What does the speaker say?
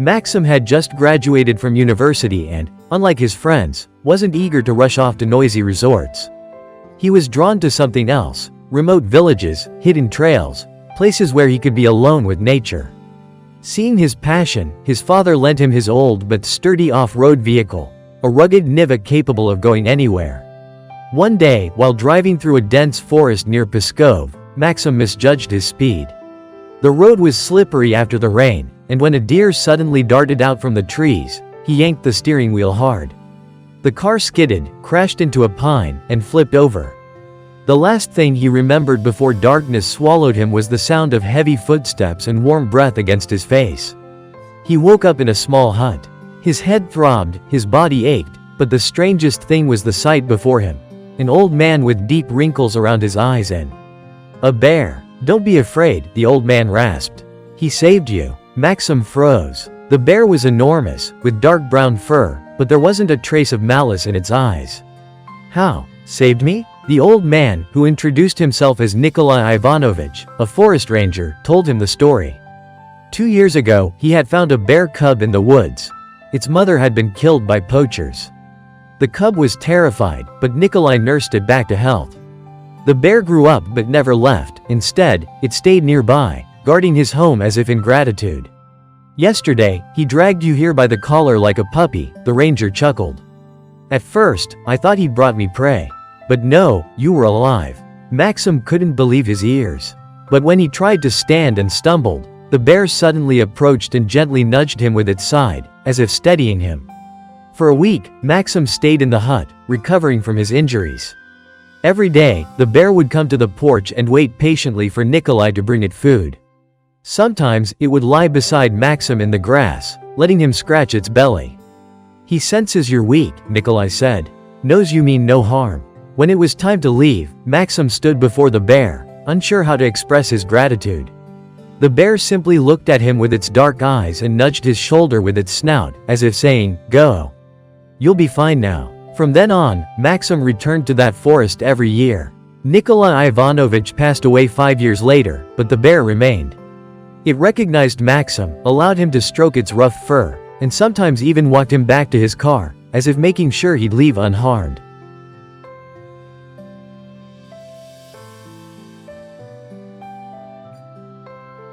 Maxim had just graduated from university and, unlike his friends, wasn't eager to rush off to noisy resorts. He was drawn to something else: remote villages, hidden trails, places where he could be alone with nature. Seeing his passion, his father lent him his old but sturdy off-road vehicle, a rugged Niva capable of going anywhere. One day, while driving through a dense forest near Pskov, Maxim misjudged his speed. The road was slippery after the rain, and when a deer suddenly darted out from the trees, he yanked the steering wheel hard. The car skidded, crashed into a pine, and flipped over. The last thing he remembered before darkness swallowed him was the sound of heavy footsteps and warm breath against his face. He woke up in a small hut. His head throbbed, his body ached, but the strangest thing was the sight before him: an old man with deep wrinkles around his eyes and a bear. "Don't be afraid," the old man rasped. "He saved you." Maxim froze. The bear was enormous, with dark brown fur, but there wasn't a trace of malice in its eyes. "How? Saved me?" The old man, who introduced himself as Nikolai Ivanovich, a forest ranger, told him the story. 2 years ago, he had found a bear cub in the woods. Its mother had been killed by poachers. The cub was terrified, but Nikolai nursed it back to health. The bear grew up but never left. Instead, it stayed nearby, guarding his home as if in gratitude. "Yesterday, he dragged you here by the collar like a puppy," the ranger chuckled. "At first, I thought he'd brought me prey. But no, you were alive." Maxim couldn't believe his ears. But when he tried to stand and stumbled, the bear suddenly approached and gently nudged him with its side, as if steadying him. For a week, Maxim stayed in the hut, recovering from his injuries. Every day, the bear would come to the porch and wait patiently for Nikolai to bring it food. Sometimes, it would lie beside Maxim in the grass, letting him scratch its belly. "He senses you're weak," Nikolai said. "Knows you mean no harm." When it was time to leave, Maxim stood before the bear, unsure how to express his gratitude. The bear simply looked at him with its dark eyes and nudged his shoulder with its snout, as if saying, "Go. You'll be fine now." From then on, Maxim returned to that forest every year. Nikolai Ivanovich passed away 5 years later, but the bear remained. It recognized Maxim, allowed him to stroke its rough fur, and sometimes even walked him back to his car, as if making sure he'd leave unharmed.